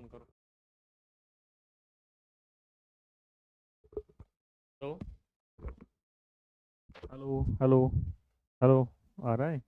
Phone करो। Hello hello hello hello. आ रहा है।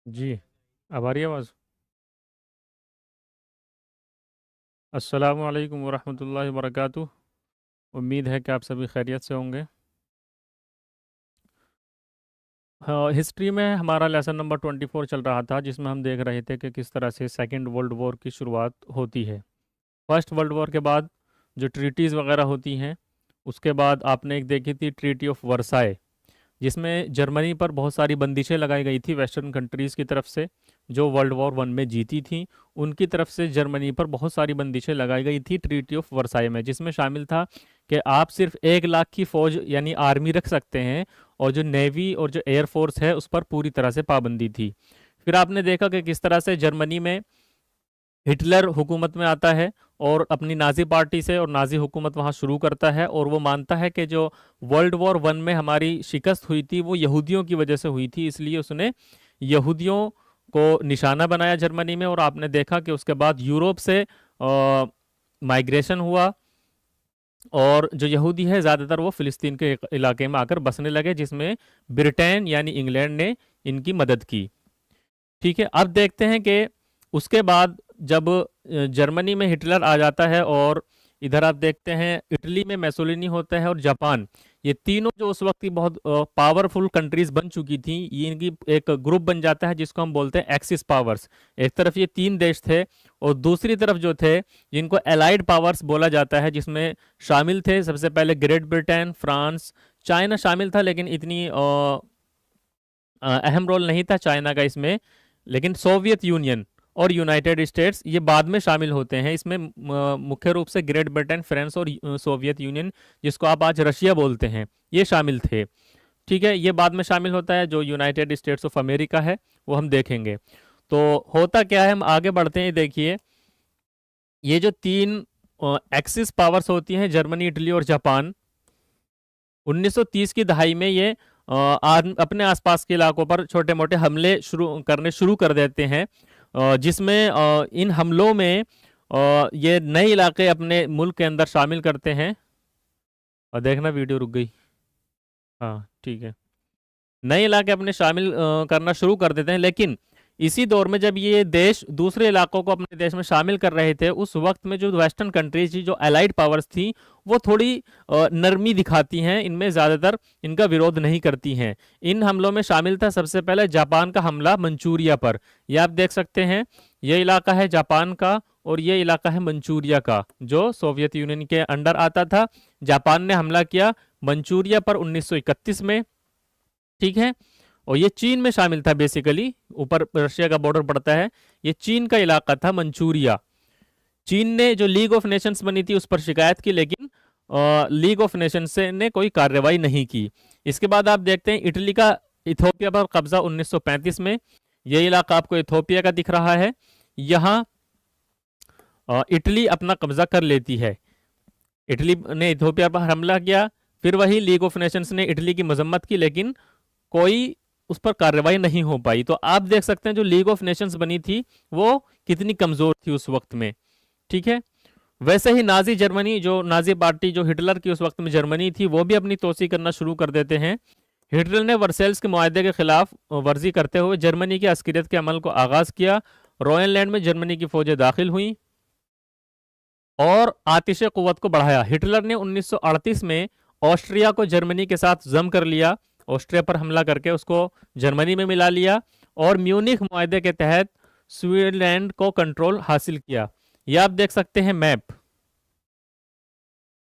जी। अब आ रही है आवाज़। अस्सलामु अलैकुम वरहमतुल्लाहि वबरकातुह। उम्मीद है कि आप सभी खैरियत से होंगे। हाँ, हिस्ट्री में हमारा लेसन नंबर 24 चल रहा था, जिसमें हम देख रहे थे कि किस तरह से सेकेंड वर्ल्ड वॉर की शुरुआत होती है। फर्स्ट वर्ल्ड वॉर के बाद जो ट्रीटीज़ वगैरह होती हैं, उसके बाद आपने एक देखी थी ट्रीटी ऑफ वर्साए, जिसमें जर्मनी पर बहुत सारी बंदिशें लगाई गई थी वेस्टर्न कंट्रीज़ की तरफ से, जो वर्ल्ड वॉर वन में जीती थी। उनकी तरफ से जर्मनी पर बहुत सारी बंदिशें लगाई गई थी ट्रीटी ऑफ वर्साई में, जिसमें शामिल था कि आप सिर्फ 1 लाख की फ़ौज यानी आर्मी रख सकते हैं, और जो नेवी और जो एयरफोर्स है उस पर पूरी तरह से पाबंदी थी। फिर आपने देखा कि किस तरह से जर्मनी में हिटलर हुकूमत में आता है और अपनी नाजी पार्टी से और नाजी हुकूमत वहाँ शुरू करता है, और वो मानता है कि जो वर्ल्ड वॉर वन में हमारी शिकस्त हुई थी वो यहूदियों की वजह से हुई थी, इसलिए उसने यहूदियों को निशाना बनाया जर्मनी में। और आपने देखा कि उसके बाद यूरोप से माइग्रेशन हुआ, और जो यहूदी है ज़्यादातर वो फ़िलिस्तीन के इलाके में आकर बसने लगे, जिसमें ब्रिटेन यानी इंग्लैंड ने इनकी मदद की। ठीक है, अब देखते हैं कि उसके बाद जब जर्मनी में हिटलर आ जाता है, और इधर आप देखते हैं इटली में मैसोलिनी होता है, और जापान, ये तीनों जो उस वक्त की बहुत पावरफुल कंट्रीज बन चुकी थी, ये इनकी एक ग्रुप बन जाता है जिसको हम बोलते हैं एक्सिस पावर्स। एक तरफ ये 3 देश थे, और दूसरी तरफ जो थे जिनको एलाइड पावर्स बोला जाता है, जिसमें शामिल थे सबसे पहले ग्रेट ब्रिटेन, फ्रांस, चाइना शामिल था, लेकिन इतनी अहम रोल नहीं था चाइना का इसमें। लेकिन सोवियत यूनियन और यूनाइटेड स्टेट्स ये बाद में शामिल होते हैं इसमें। मुख्य रूप से ग्रेट ब्रिटेन, फ्रांस और सोवियत यूनियन, जिसको आप आज रशिया बोलते हैं, ये शामिल थे। ठीक है, ये बाद में शामिल होता है जो यूनाइटेड स्टेट्स ऑफ अमेरिका है, वो हम देखेंगे। तो होता क्या है, हम आगे बढ़ते हैं। देखिए, ये जो 3 एक्सिस पावर्स होती हैं, जर्मनी, इटली और जापान, 1930 की दहाई में ये अपने आसपास के इलाकों पर छोटे मोटे हमले शुरू कर देते हैं, जिसमें इन हमलों में ये नए इलाके अपने मुल्क के अंदर शामिल करते हैं। और देखना वीडियो रुक गई। हाँ ठीक है, नए इलाके अपने शामिल करना शुरू कर देते हैं, लेकिन इसी दौर में जब ये देश दूसरे इलाकों को अपने देश में शामिल कर रहे थे, उस वक्त में जो वेस्टर्न कंट्रीज थी, जो अलाइड पावर्स थी, वो थोड़ी नरमी दिखाती हैं, इनमें ज़्यादातर इनका विरोध नहीं करती हैं। इन हमलों में शामिल था सबसे पहले जापान का हमला मंचूरिया पर। ये आप देख सकते हैं, ये इलाका है जापान का और ये इलाका है मंचूरिया का, जो सोवियत यूनियन के अंडर आता था। जापान ने हमला किया मंचूरिया पर 1931 में, ठीक है। और ये चीन में शामिल था बेसिकली, ऊपर रशिया का बॉर्डर पड़ता है, ये चीन का इलाका था मंचूरिया। चीन ने जो लीग ऑफ नेशंस बनी थी उस पर शिकायत की, लेकिन लीग ऑफ नेशंस ने कोई कार्रवाई नहीं की। इसके बाद आप देखते हैं इटली का इथोपिया पर कब्जा 1935 में। ये इलाका आपको इथोपिया का दिख रहा है। यहाँ इटली अपना कब्जा कर लेती है। इटली ने इथोपिया पर हमला किया, फिर वही लीग ऑफ नेशंस ने इटली की मजम्मत की, लेकिन कोई उस पर कार्रवाई नहीं हो पाई। तो आप देख सकते हैं जो लीग ऑफ नेशंस बनी थी वो कितनी कमजोर थी उस वक्त में, ठीक है। वैसे ही नाजी जर्मनी, जो नाजी पार्टी जो हिटलर की उस वक्त में जर्मनी थी, वो भी अपनी तोसी करना शुरू कर देते हैं। हिटलर ने वर्सेल्स के मुआहदे के खिलाफ वर्जी करते हुए जर्मनी की अस्करियत के अमल को आगाज किया। रॉयलैंड में जर्मनी की फौजें दाखिल हुई और आतिश कुव्वत को बढ़ाया। हिटलर ने 1938 में ऑस्ट्रिया को जर्मनी के साथ जम कर लिया, ऑस्ट्रिया पर हमला करके उसको जर्मनी में मिला लिया और म्यूनिख मुआहदे के तहत स्विट्जरलैंड को कंट्रोल हासिल किया। ये आप देख सकते हैं मैप,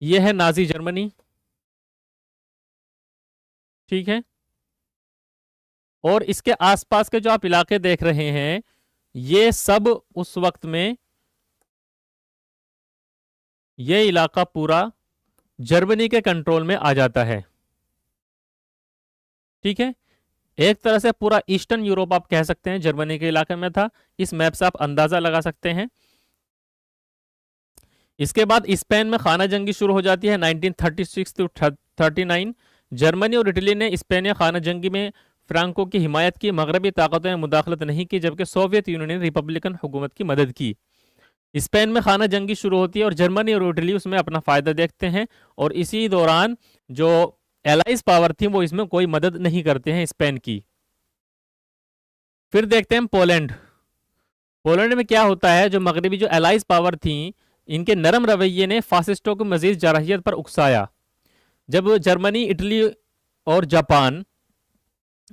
ये है नाजी जर्मनी, ठीक है। और इसके आसपास के जो आप इलाके देख रहे हैं, ये सब उस वक्त में ये इलाका पूरा जर्मनी के कंट्रोल में आ जाता है, ठीक है। एक तरह से पूरा ईस्टर्न यूरोप आप कह सकते हैं जर्मनी के इलाके में था। इस मैप से आप अंदाजा लगा सकते हैं। इसके बाद स्पेन में खाना जंगी शुरू हो जाती है 1936 to 39। जर्मनी और इटली ने स्पेन या खाना जंगी में फ्रांको की हिमायत की, मगरबी ताकतों ने मुदाखलत नहीं की, जबकि सोवियत यूनियन ने रिपब्लिकन हुकूमत की मदद की। स्पेन में खाना जंगी शुरू होती है और जर्मनी और इटली उसमें अपना फायदा देखते हैं, और इसी दौरान जो एलाइज पावर थी वो इसमें कोई मदद नहीं करते हैं स्पेन की। फिर देखते हैं पोलैंड। पोलैंड में क्या होता है, जो मगरबी जो एलाइज पावर थी, इनके नरम रवैये ने फासिस्टों को मजीद जारहियत पर उकसाया। जब जर्मनी, इटली और जापान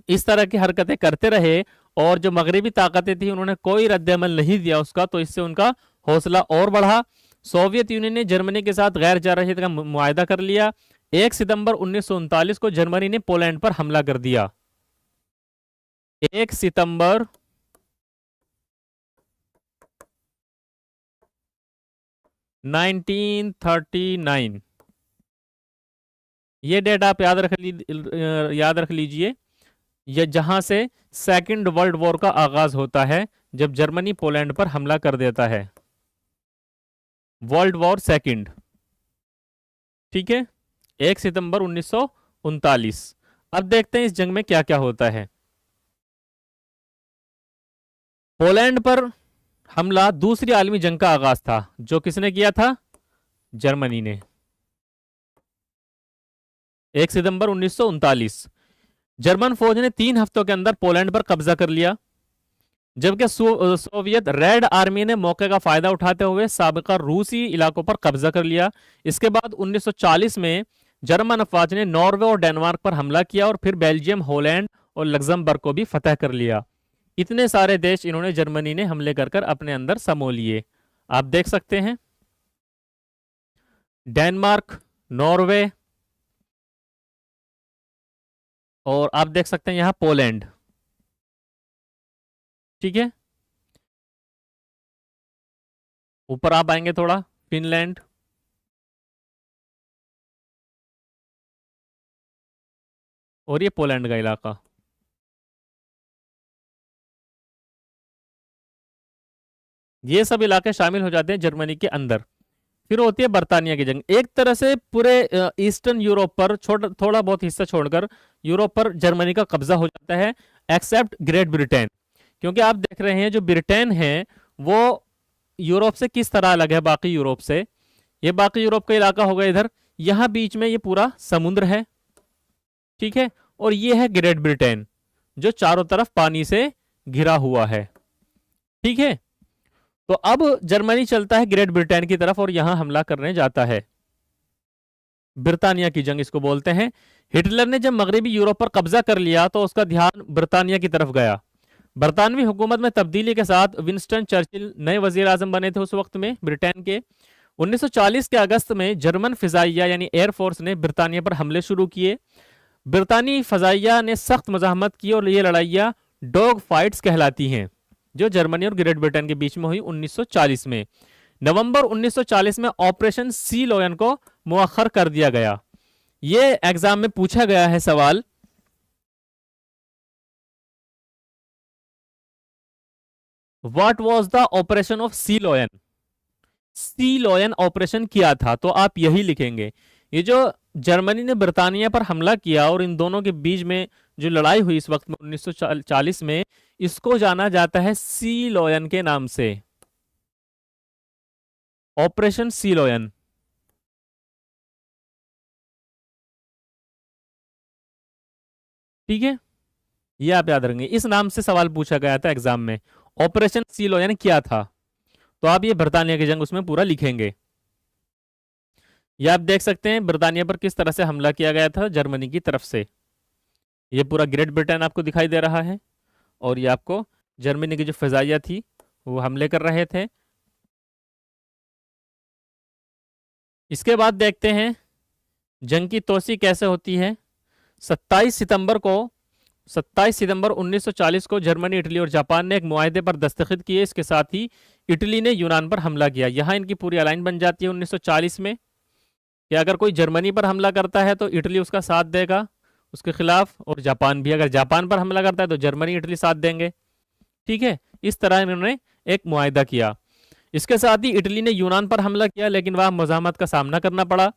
इस तरह की हरकतें करते रहे और जो मगरबी ताकतें थी उन्होंने कोई रद्दअमल नहीं दिया उसका, तो इससे उनका हौसला और बढ़ा। सोवियत यूनियन ने जर्मनी के साथ गैर जारहियत का मुआहदा कर लिया। 1 सितंबर 1939 को जर्मनी ने पोलैंड पर हमला कर दिया। 1 सितंबर 1939, ये डेट आप याद रख लीजिए, यह जहां से सेकंड वर्ल्ड वॉर का आगाज होता है, जब जर्मनी पोलैंड पर हमला कर देता है। वर्ल्ड वॉर सेकंड, ठीक है, 1 सितंबर 1939। अब देखते हैं इस जंग में क्या क्या होता है। पोलैंड पर हमला दूसरी आलमी जंग का आगाज था, जो किसने किया था? जर्मनी ने। 1 सितंबर 1939 जर्मन फौज ने 3 हफ्तों के अंदर पोलैंड पर कब्जा कर लिया, जबकि सोवियत रेड आर्मी ने मौके का फायदा उठाते हुए साबिका रूसी इलाकों पर कब्जा कर लिया। इसके बाद 1940 में जर्मन अफवाज ने नॉर्वे और डेनमार्क पर हमला किया और फिर बेल्जियम, हॉलैंड और लग्जमबर्ग को भी फतह कर लिया। इतने सारे देश इन्होंने जर्मनी ने हमले कर कर अपने अंदर समो लिए। आप देख सकते हैं डेनमार्क, नॉर्वे, और आप देख सकते हैं यहां पोलैंड, ठीक है। ऊपर आप आएंगे थोड़ा, फिनलैंड, और ये पोलैंड का इलाका। ये सब इलाके शामिल हो जाते हैं जर्मनी के अंदर। फिर होती है बर्तानिया की जंग। एक तरह से पूरे ईस्टर्न यूरोप पर थोड़ा बहुत हिस्सा छोड़कर यूरोप पर जर्मनी का कब्जा हो जाता है, एक्सेप्ट ग्रेट ब्रिटेन। क्योंकि आप देख रहे हैं जो ब्रिटेन है वो यूरोप से किस तरह अलग है बाकी यूरोप से। ये बाकी यूरोप का इलाका होगा इधर, यहां बीच में ये पूरा समुद्र है, ठीक है, और ये है ग्रेट ब्रिटेन जो चारों तरफ पानी से घिरा हुआ है। ठीक है, तो अब जर्मनी चलता है ग्रेट ब्रिटेन की तरफ और यहां हमला करने जाता है। ब्रिटानिया की जंग इसको बोलते हैं। हिटलर ने जब मगरबी यूरोप पर कब्जा कर लिया तो उसका ध्यान ब्रिटानिया की तरफ गया। बरतानवी हुकूमत में तब्दीली के साथ विंस्टन चर्चिल नए वजीर आजम बने थे उस वक्त में ब्रिटेन के। 1940 के अगस्त में जर्मन फिजाइया यानी एयरफोर्स ने ब्रिटानिया पर हमले शुरू किए। ब्रितानी फजाइया ने सख्त मजामत की और ये लड़ाइयाँ डॉग फाइट्स कहलाती हैं, जो जर्मनी और ग्रेट ब्रिटेन के बीच में हुई 1940 में। नवंबर 1940 में ऑपरेशन सी लॉयन को मुअख्खर कर दिया गया। ये एग्जाम में पूछा गया है सवाल, what was the operation of Sea Lion. Sea Lion operation किया था, तो आप यही लिखेंगे। ये जो जर्मनी ने ब्रिटानिया पर हमला किया और इन दोनों के बीच में जो लड़ाई हुई इस वक्त में 1940 में, इसको जाना जाता है सी लॉयन के नाम से, ऑपरेशन सी लॉयन। ठीक है, ये आप याद रखेंगे, इस नाम से सवाल पूछा गया था एग्जाम में, ऑपरेशन सी लॉयन क्या था। तो आप ये ब्रिटानिया की जंग उसमें पूरा लिखेंगे। ये आप देख सकते हैं ब्रिटानिया पर किस तरह से हमला किया गया था जर्मनी की तरफ से। ये पूरा ग्रेट ब्रिटेन आपको दिखाई दे रहा है और ये आपको जर्मनी की जो फिजाइया थी वो हमले कर रहे थे। इसके बाद देखते हैं जंग की तोसी कैसे होती है। 27 सितंबर 1940 को जर्मनी, इटली और जापान ने एक मुआहदे पर दस्तखत किए। इसके साथ ही इटली ने यूनान पर हमला किया। यहाँ इनकी पूरी अलाइन बन जाती है 1940 में कि अगर कोई जर्मनी पर हमला करता है तो इटली उसका साथ देगा उसके खिलाफ, और जापान भी अगर जापान पर हमला करता है तो जर्मनी इटली साथ देंगे। ठीक है, इस तरह इन्होंने एक मुआहदा किया। इसके साथ ही इटली ने यूनान पर हमला किया, लेकिन वहां मुज़ाहमत का सामना करना पड़ा।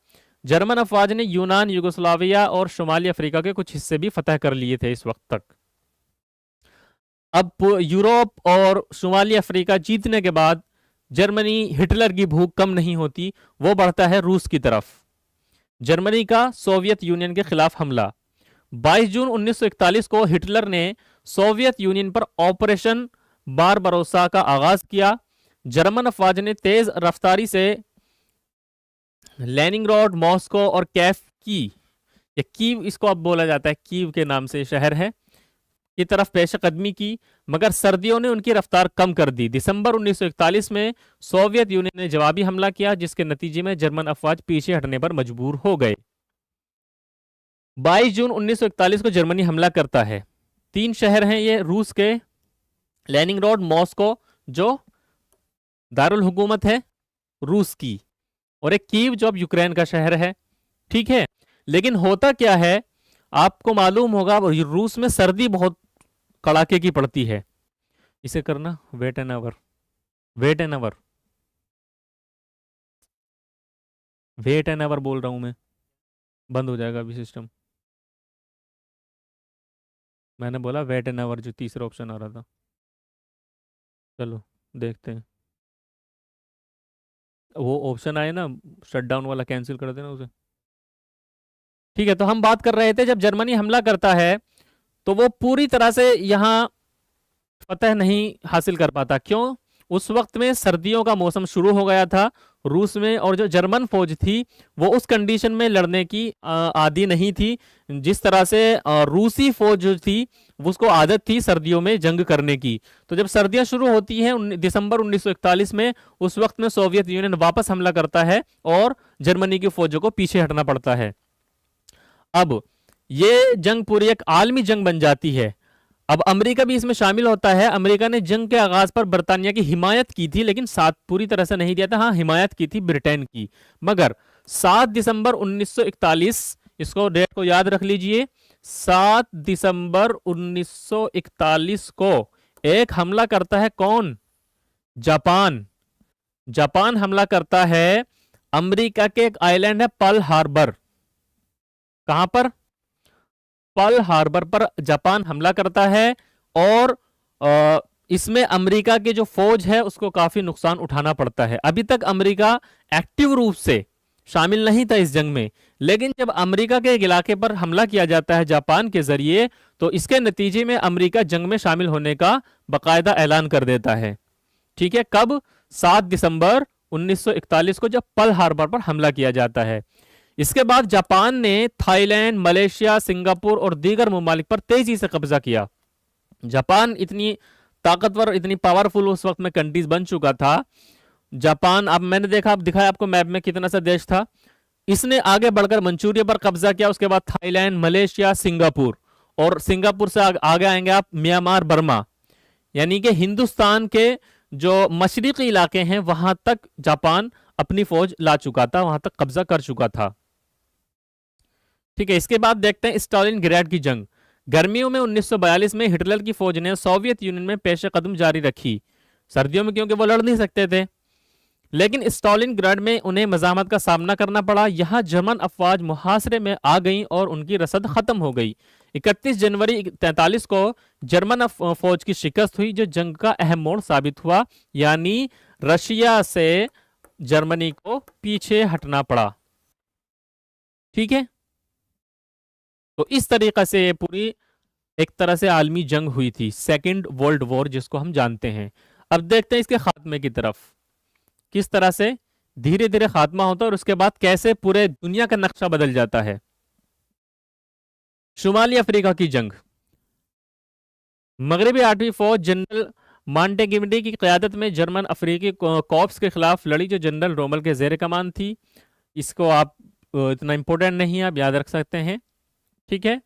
जर्मन अफवाज ने यूनान, युगोस्लाविया और शुमाली अफ्रीका के कुछ हिस्से भी फतह कर लिए थे इस वक्त तक। अब यूरोप और शुमाली अफ्रीका जीतने के बाद जर्मनी, हिटलर की भूख कम नहीं होती, वो बढ़ता है रूस की तरफ। जर्मनी का सोवियत यूनियन के खिलाफ हमला। 22 जून 1941 को हिटलर ने सोवियत यूनियन पर ऑपरेशन बारबरोसा का आगाज किया। जर्मन अफवाज ने तेज रफ्तारी से लेनिनग्राड, मॉस्को और कीव इसको अब बोला जाता है, कीव के नाम से शहर है, की तरफ पेशकदमी की, मगर सर्दियों ने उनकी रफ्तार कम कर दी। दिसंबर 1941 में सोवियत यूनियन ने जवाबी हमला किया, जिसके नतीजे में जर्मन अफवाज पीछे हटने पर मजबूर हो गए। 22 जून 1941 को जर्मनी हमला करता है। 3 शहर हैं ये रूस के, लेनिनग्राड, मॉस्को जो दारुल हुकूमत है रूस की, और एक कीव जो अब यूक्रेन का शहर है। ठीक है, लेकिन होता क्या है आपको मालूम होगा, रूस में सर्दी बहुत कड़ाके की पड़ती है। इसे करना wait an hour, wait an hour, wait an hour बोल रहा हूं मैं, बंद हो जाएगा अभी सिस्टम। मैंने बोला वेट एन आवर, जो तीसरा ऑप्शन आ रहा था। चलो देखते हैं, वो ऑप्शन आए ना शट डाउन वाला, कैंसिल कर देना उसे। ठीक है, तो हम बात कर रहे थे जब जर्मनी हमला करता है तो वो पूरी तरह से यहां फतह नहीं हासिल कर पाता। क्यों? उस वक्त में सर्दियों का मौसम शुरू हो गया था रूस में, और जो जर्मन फौज थी वो उस कंडीशन में लड़ने की आदी नहीं थी जिस तरह से रूसी फौज जो थी उसको आदत थी सर्दियों में जंग करने की। तो जब सर्दियां शुरू होती हैं दिसंबर 1941 में, उस वक्त में सोवियत यूनियन वापस हमला करता है और जर्मनी की फौजों को पीछे हटना पड़ता है। अब ये जंग पूरी एक आलमी जंग बन जाती है। अब अमेरिका भी इसमें शामिल होता है। अमेरिका ने जंग के आगाज पर बर्तानिया की हिमायत की थी, लेकिन साथ पूरी तरह से नहीं दिया था। हाँ, हिमायत की थी ब्रिटेन की, मगर 7 दिसंबर 1941, इसको डेट को याद रख लीजिए, 7 दिसंबर 1941 को एक हमला करता है। कौन? जापान। जापान हमला करता है अमेरिका के एक आइलैंड है पर्ल हार्बर। कहां पर? पर्ल हार्बर पर जापान हमला करता है, और इसमें अमेरिका की जो फौज है उसको काफी नुकसान उठाना पड़ता है। अभी तक अमेरिका एक्टिव रूप से शामिल नहीं था इस जंग में। लेकिन जब अमेरिका के एक इलाके पर हमला किया जाता है जापान के जरिए, तो इसके नतीजे में अमेरिका जंग में शामिल होने का बाकायदा ऐलान कर देता है। ठीक है, कब? 7 दिसंबर 1941 को, जब पर्ल हार्बर पर हमला किया जाता है। इसके बाद जापान ने थाईलैंड, मलेशिया, सिंगापुर और दीगर ममालिक पर तेजी से कब्जा किया। जापान इतनी ताकतवर, इतनी पावरफुल उस वक्त में कंट्रीज बन चुका था। जापान, अब मैंने देखा, अब दिखाया आपको मैप में कितना सा देश था। इसने आगे बढ़कर मंचूरिया पर कब्जा किया, उसके बाद थाईलैंड, मलेशिया, सिंगापुर, और सिंगापुर से आगे आएंगे आप म्यांमार, बर्मा, यानी कि हिंदुस्तान के जो मशरिकी इलाके हैं वहां तक जापान अपनी फौज ला चुका था, वहां तक कब्जा कर चुका था। ठीक है, इसके बाद देखते हैं स्टालिनग्राड की जंग। गर्मियों में 1942 में हिटलर की फौज ने सोवियत यूनियन में पेश कदम जारी रखी। सर्दियों में क्योंकि वो लड़ नहीं सकते थे, लेकिन स्टालिनग्राड में उन्हें मज़ामत का सामना करना पड़ा। यहां जर्मन अफवाज मुहासरे में आ गई और उनकी रसद खत्म हो गई। 31 जनवरी 43 को जर्मन फौज की शिकस्त हुई, जो जंग का अहम मोड़ साबित हुआ, यानी रशिया से जर्मनी को पीछे हटना पड़ा। ठीक है, तो इस तरीके से पूरी एक तरह से आलमी जंग हुई थी, सेकेंड वर्ल्ड वॉर जिसको हम जानते हैं। अब देखते हैं इसके खात्मे की तरफ, किस तरह से धीरे धीरे खात्मा होता है और उसके बाद कैसे पूरे दुनिया का नक्शा बदल जाता है। शुमाली अफ्रीका की जंग। मगरबी 8वीं फौज जनरल मांटेगिमरी की क़यादत में जर्मन अफ्रीकी कॉर्प्स के खिलाफ लड़ी, जो जनरल रोमल के जेर कमान थी। इसको आप इतना इंपॉर्टेंट नहीं है, आप याद रख सकते हैं। ठीक है,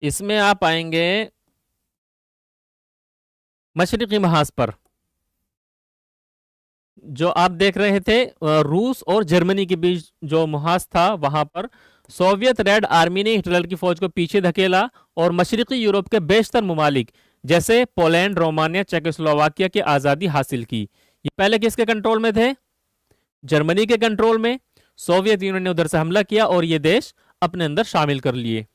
इसमें आप आएंगे मशरिकी महाज पर, जो आप देख रहे थे रूस और जर्मनी के बीच जो मुहाज था, वहां पर सोवियत रेड आर्मी ने हिटलर की फौज को पीछे धकेला और मशरिकी यूरोप के बेशतर ममालिक जैसे पोलैंड, रोमानिया, चेकोस्लोवाकिया की आज़ादी हासिल की। ये पहले किसके कंट्रोल में थे? जर्मनी के कंट्रोल में। सोवियत यूनियन ने उधर से हमला किया और ये देश अपने अंदर शामिल कर लिए।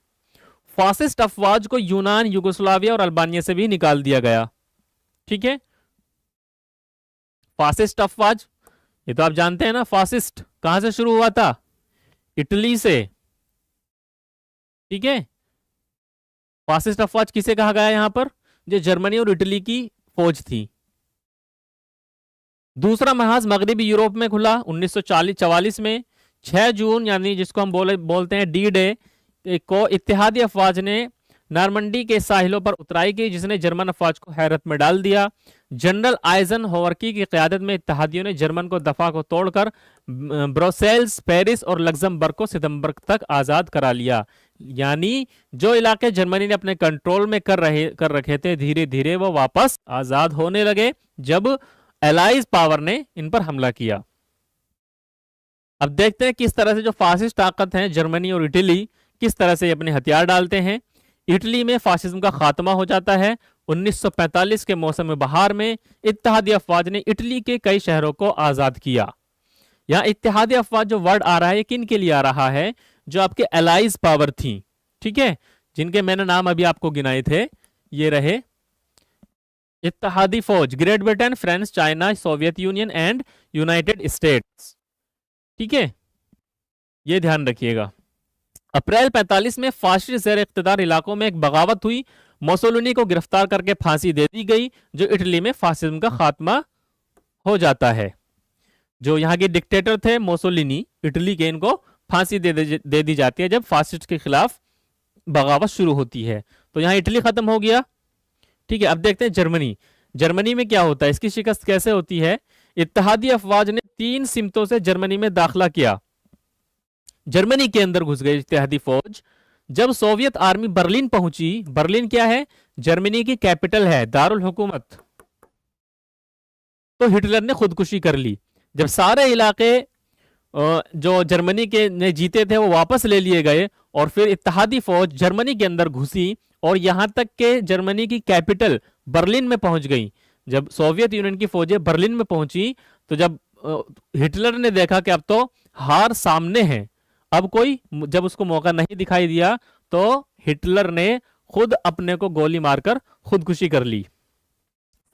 फासिस्ट अफवाज को यूनान, युगोस्लाविया और अल्बानिया से भी निकाल दिया गया। ठीक है, फासिस्ट अफवाज, ये तो आप जानते हैं ना, फासिस्ट कहां से शुरू हुआ था? इटली से। ठीक है, फासिस्ट अफवाज किसे कहा गया यहां पर? जो जर्मनी और इटली की फौज थी। दूसरा महाज मगरबी यूरोप में खुला 1944 में। 6 जून यानी जिसको हम बोलते हैं डी डे को इत्तेहादी अफवाज ने नॉर्मंडी के साहिलों पर उतराई की, जिसने जर्मन अफवाज को हैरत में डाल दिया। जनरल आइजनहोवर की क़यादत में इत्तेहादियों ने जर्मन को दफा को तोड़कर ब्रुसेल्स, पेरिस और लग्जमबर्ग को सितंबर तक आज़ाद करा लिया। यानी जो इलाके जर्मनी ने अपने कंट्रोल में कर रखे थे, धीरे धीरे वो वापस आज़ाद होने लगे जब एलाइज पावर ने इन पर हमला किया। अब देखते हैं किस तरह से जो फासिस्ट ताकत है जर्मनी और इटली, किस तरह से अपने हथियार डालते हैं। इटली में फासिज्म का खात्मा हो जाता है। 1945 के मौसम बहार में इत्तेहादी अफवाज ने इटली के कई शहरों को आज़ाद किया। यहाँ इत्तेहादी अफवाज जो वर्ड आ रहा है, किन के लिए आ रहा है? जो आपके एलाइज पावर थी। ठीक है, जिनके मैंने नाम अभी आपको गिनाए थे, ये रहे इत्तेहादी फौज, great Britain, France, China, Soviet union and United states. ठीक है, ये ध्यान रखिएगा। अप्रैल 45 में फाशिस्ट ज़ेर इख्तिदार इलाकों में एक बगावत हुई। मोसोलिनी को गिरफ्तार करके फांसी दे दी गई, जो इटली में फासिज्म का खात्मा हो जाता है। जो यहाँ के डिक्टेटर थे मोसोलिनी इटली के, इनको फांसी दे दी जाती है जब फासिस्ट के खिलाफ बगावत शुरू होती है। तो यहाँ इटली खत्म हो गया। ठीक है, अब देखते हैं जर्मनी। जर्मनी में क्या होता है, इसकी शिकस्त कैसे होती है? इत्तेहादी अफवाज ने 3 सिमतों से जर्मनी में दाखिला किया। जर्मनी के अंदर घुस गई इत्तेहादी फौज। जब सोवियत आर्मी बर्लिन पहुंची, बर्लिन क्या है? जर्मनी की कैपिटल है, दारुल हुकूमत। तो हिटलर ने खुदकुशी कर ली। जब सारे इलाके जो जर्मनी के ने जीते थे वो वापस ले लिए गए और फिर इत्तेहादी फौज जर्मनी के अंदर घुसी और यहां तक के जर्मनी की कैपिटल बर्लिन में पहुंच गई। जब सोवियत यूनियन की फौजें बर्लिन में पहुंची, तो जब हिटलर ने देखा कि अब तो हार सामने है, अब कोई जब उसको मौका नहीं दिखाई दिया, तो हिटलर ने खुद अपने को गोली मारकर खुदकुशी कर ली।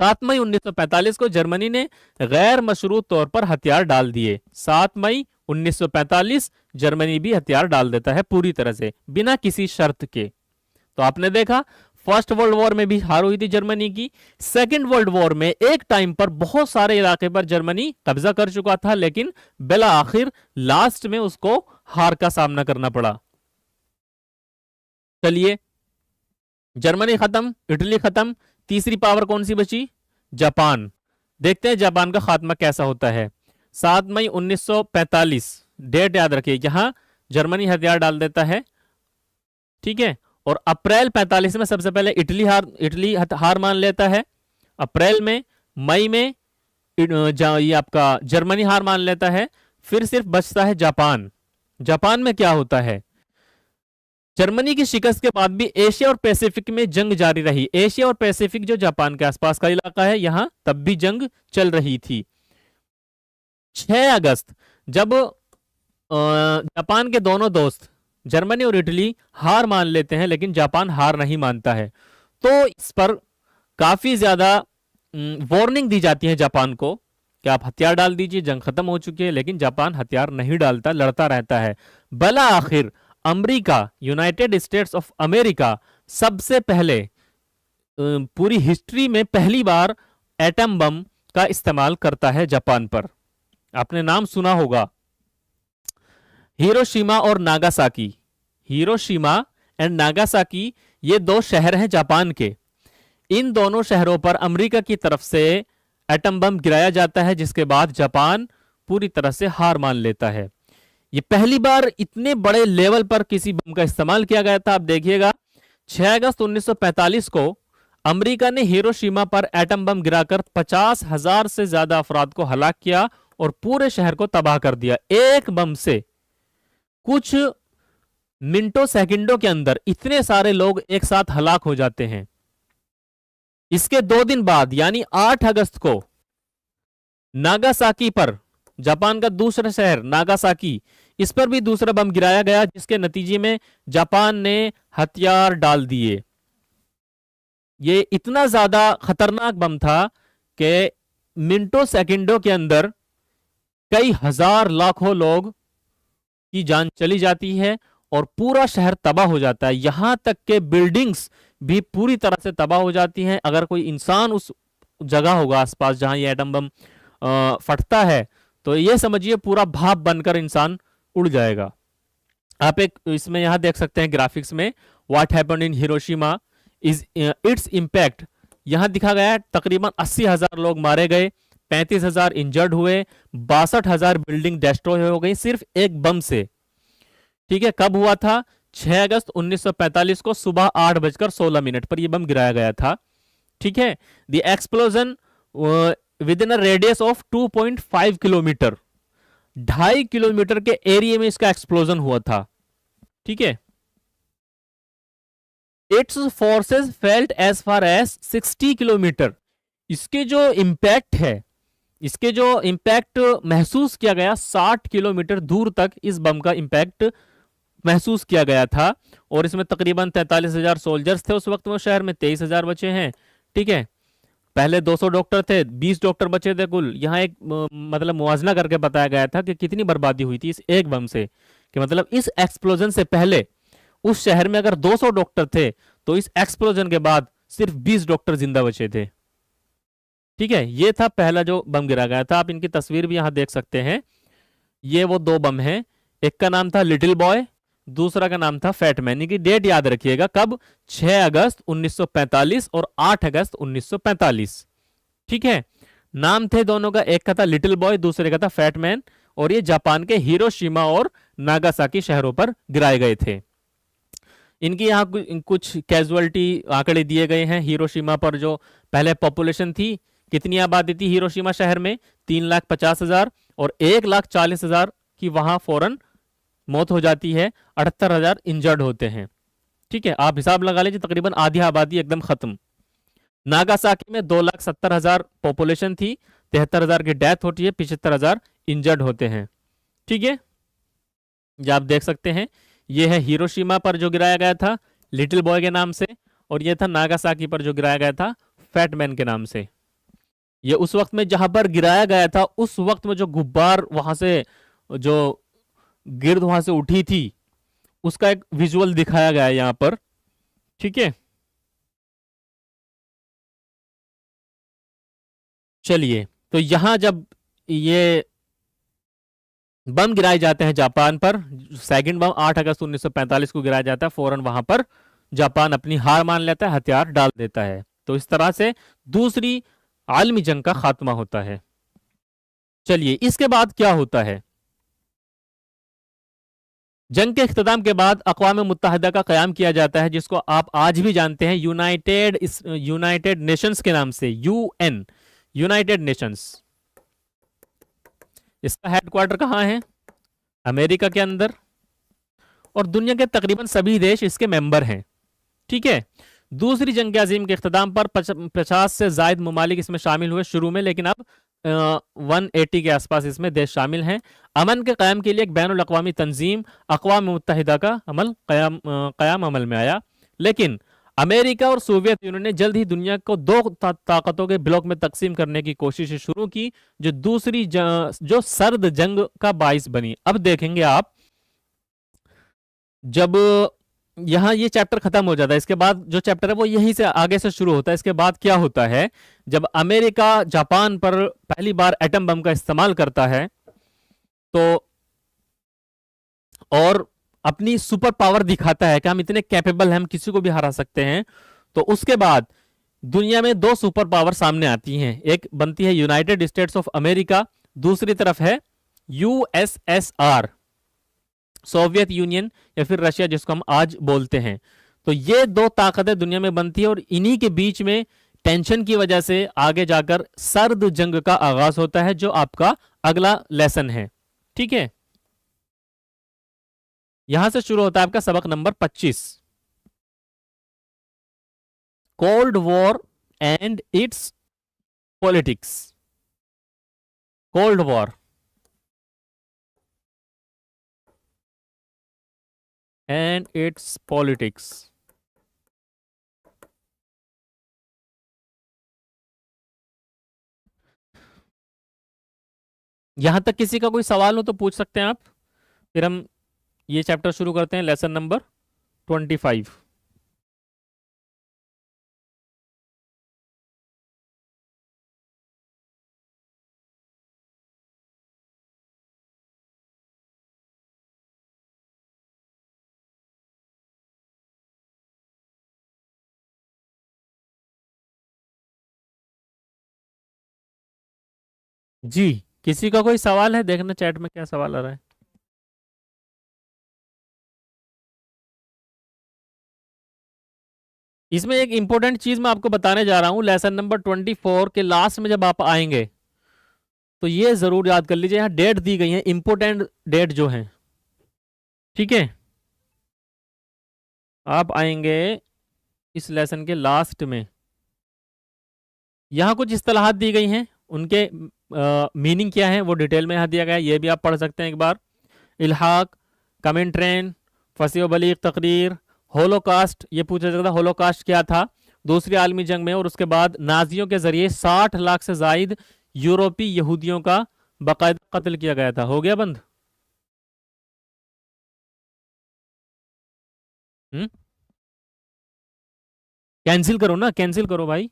7 मई 1945 को जर्मनी ने गैर मशरूत तौर पर हथियार डाल दिए। 7 मई 1945 जर्मनी भी हथियार डाल देता है पूरी तरह से बिना किसी शर्त के। तो आपने देखा फर्स्ट वर्ल्ड वॉर में भी हार हुई थी जर्मनी की। सेकेंड वर्ल्ड वॉर में एक टाइम पर बहुत सारे इलाके पर जर्मनी कब्जा कर चुका था, लेकिन बिला आखिर लास्ट में उसको हार का सामना करना पड़ा। चलिए, जर्मनी खत्म, इटली खत्म, तीसरी पावर कौन सी बची? जापान। देखते हैं जापान का खात्मा कैसा होता है। 7 मई 1945 डेट याद रखिए, यहां जर्मनी हथियार डाल देता है, ठीक है। और अप्रैल 45 में सबसे पहले इटली हार मान लेता है। अप्रैल में, मई में ये आपका जर्मनी हार मान लेता है। फिर सिर्फ बचता है जापान। जापान में क्या होता है? जर्मनी की शिकस्त के बाद भी एशिया और पैसिफिक में जंग जारी रही। एशिया और पैसिफिक जो जापान के आसपास का इलाका है, यहां तब भी जंग चल रही थी। 6 अगस्त जब जापान के दोनों दोस्त जर्मनी और इटली हार मान लेते हैं, लेकिन जापान हार नहीं मानता है, तो इस पर काफी ज्यादा वार्निंग दी जाती है जापान को कि आप हथियार डाल दीजिए, जंग खत्म हो चुकी है। लेकिन जापान हथियार नहीं डालता, लड़ता रहता है। भला आखिर America, United states of America सबसे पहले पूरी हिस्ट्री में पहली बार एटम बम का इस्तेमाल करता है जापान पर। आपने नाम सुना होगा, हिरोशिमा और नागासाकी। हिरोशिमा एंड नागासाकी ये दो शहर हैं जापान के। इन दोनों शहरों पर अमेरिका की तरफ से एटम बम गिराया जाता है, जिसके बाद जापान पूरी तरह से हार मान लेता है। ये पहली बार इतने बड़े लेवल पर किसी बम का इस्तेमाल किया गया था। आप देखिएगा, 6 अगस्त 1945 को अमेरिका ने हिरोशिमा पर एटम बम गिराकर 50,000 से ज्यादा अफराद को हलाक किया और पूरे शहर को तबाह कर दिया। एक बम से कुछ मिनटों सेकंडों के अंदर इतने सारे लोग एक साथ हलाक हो जाते हैं। इसके 2 दिन बाद यानी 8 अगस्त को नागासाकी पर, जापान का दूसरा शहर नागासाकी, इस पर भी दूसरा बम गिराया गया, जिसके नतीजे में जापान ने हथियार डाल दिए। ये इतना ज्यादा खतरनाक बम था कि मिनटों सेकंडों के अंदर कई हजार लाखों लोग की जान चली जाती है और पूरा शहर तबाह हो जाता है। यहां तक के बिल्डिंग्स भी पूरी तरह से तबाह हो जाती हैं। अगर कोई इंसान उस जगह होगा आसपास जहां ये एटम बम फटता है, तो ये समझिए पूरा भाप बनकर इंसान उड़ जाएगा। आप एक इसमें यहां देख सकते हैं ग्राफिक्स में, what happened in Hiroshima is it's impact. यहां दिखा गया है तकरीबन 80,000 लोग मारे गए, 35,000 इंजर्ड हुए, 62,000 बिल्डिंग डिस्ट्रॉय हो गई सिर्फ एक बम से। ठीक है, कब हुआ था? 6 अगस्त 1945 को सुबह 8:16 पर यह बम गिराया गया था। ठीक है, the explosion within a radius of 2.5 kilometre, 2.5 kilometre के एरिया में इसका एक्सप्लोजन हुआ था। ठीक है, it's forces felt as far as 60 kilometre. इसके जो इंपैक्ट है, इसके जो इंपैक्ट महसूस किया गया 60 किलोमीटर दूर तक इस बम का इंपैक्ट महसूस किया गया था। और इसमें तकरीबन 43,000 सोल्जर्स थे उस वक्त में शहर में, 23,000 बचे हैं। ठीक है, पहले 200 डॉक्टर थे, 20 डॉक्टर बचे थे कुल। यहां एक मतलब मुआवजा करके बताया गया था कि कितनी बर्बादी हुई थी इस एक बम से, कि मतलब इस एक्सप्लोजन से पहले उस शहर में अगर 200 डॉक्टर थे तो इस एक्सप्लोजन के बाद सिर्फ 20 डॉक्टर जिंदा बचे थे। ठीक है, ये था पहला जो बम गिरा गया था। आप इनकी तस्वीर भी यहां देख सकते हैं। ये वो 2 बम हैं, एक का नाम था लिटिल बॉय, दूसरा का नाम था फैट मैन। की डेट याद रखिएगा, कब? 6 अगस्त 1945 और 8 अगस्त 1945। ठीक है, नाम थे दोनों का, एक का था लिटिल बॉय, दूसरे का था फैट मैन। और ये जापान के हिरोशिमा और नागासाकी शहरों पर गिराए गए थे। इनकी यहाँ कुछ कैजुअलिटी आंकड़े दिए गए हैं। हिरोशिमा पर जो पहले पॉपुलेशन थी, कितनी आबादी थी हिरोशिमा शहर में? 3,50,000 और 1,40,000 की वहां फौरन मौत हो जाती है, 78,000 इंजर्ड होते हैं। ठीक है, आप हिसाब लगा लीजिए, तकरीबन आधी आबादी एकदम खत्म। नागासाकी में 2,70,000 पॉपुलेशन थी, 73,000 की डेथ होती है, 75,000 इंजर्ड होते हैं। ठीक है, जो आप देख सकते हैं, ये है हिरोशिमा पर जो गिराया गया था लिटिल बॉय के नाम से, और ये था नागासाकी पर जो गिराया गया था फैट मैन के नाम से। ये उस वक्त में जहां पर गिराया गया था, उस वक्त में जो गुब्बार वहां से, जो गिर्द वहां से उठी थी, उसका एक विजुअल दिखाया गया है यहां पर। ठीक है, चलिए, तो यहां जब ये बम गिराए जाते हैं जापान पर, सेकंड बम 8 अगस्त 1945 को गिराया जाता है, फौरन वहां पर जापान अपनी हार मान लेता है, हथियार डाल देता है। तो इस तरह से दूसरी आलमी जंग का खात्मा होता है। चलिए, इसके बाद क्या होता है? जंग के इख्तिताम के बाद अक़वाम मुत्तहिदा का क़याम किया जाता है, जिसको आप आज भी जानते हैं यूनाइटेड नेशंस के नाम से, यूएन, यूनाइटेड नेशंस। इसका हेडक्वार्टर कहाँ है? अमेरिका के अंदर, और दुनिया के तकरीबन सभी देश इसके मेंबर हैं। ठीक है, दूसरी जंग अजीम के इख्तिताम पर 50 से जायद ममालिक इसमें शामिल हुए शुरू में, लेकिन अब 180 के आसपास इसमें देश शामिल हैं। अमन के क़याम के लिए एक बैनुल अक़वामी तंजीम अक़वाम मुत्तहिदा का क़याम अमल में आया, लेकिन अमेरिका और सोवियत यूनियन ने जल्द ही दुनिया को दो ताकतों के ब्लॉक में तकसीम करने की कोशिश शुरू की, जो दूसरी जो सर्द जंग का बाइस बनी। अब देखेंगे आप, जब यहाँ ये चैप्टर खत्म हो जाता है, इसके बाद जो चैप्टर है वो यहीं से आगे से शुरू होता है। इसके बाद क्या होता है, जब अमेरिका जापान पर पहली बार एटम बम का इस्तेमाल करता है, तो और अपनी सुपर पावर दिखाता है कि हम इतने कैपेबल हैं, हम किसी को भी हरा सकते हैं, तो उसके बाद दुनिया में दो सुपर पावर सामने आती हैं। एक बनती है यूनाइटेड स्टेट्स ऑफ अमेरिका, दूसरी तरफ है यूएसएसआर, सोवियत यूनियन या फिर रशिया, जिसको हम आज बोलते हैं। तो ये दो ताकतें दुनिया में बनती है, और इन्हीं के बीच में टेंशन की वजह से आगे जाकर सर्द जंग का आगाज होता है, जो आपका अगला लेसन है। ठीक है, यहां से शुरू होता है आपका सबक number 25, cold war and it's politics. Cold war and it's politics. यहां तक किसी का कोई सवाल हो तो पूछ सकते हैं आप, फिर हम ये चैप्टर शुरू करते हैं, लेसन नंबर 25। जी, किसी का कोई सवाल है? देखना चैट में क्या सवाल आ रहा है। इसमें एक इंपॉर्टेंट चीज मैं आपको बताने जा रहा हूं, लेसन नंबर 24 के लास्ट में जब आप आएंगे तो ये जरूर याद कर लीजिए, यहां डेट दी गई है, इंपॉर्टेंट डेट जो है। ठीक है, आप आएंगे इस लेसन के लास्ट में, यहां कुछ इस्तेलाहात दी गई हैं, उनके मीनिंग क्या है वो डिटेल में यहां दिया गया है, ये भी आप पढ़ सकते हैं एक बार। इल्हाक, कमेंट्रेन, फसी बलीग तकरीर, होलोकास्ट, ये पूछा जाता है होलोकास्ट क्या था दूसरी आलमी जंग में, और उसके बाद नाजियों के जरिए 60 लाख से जायद यूरोपीय यहूदियों का बाकायदा कत्ल किया गया था। हो गया बंद? कैंसिल करो ना, कैंसिल करो भाई।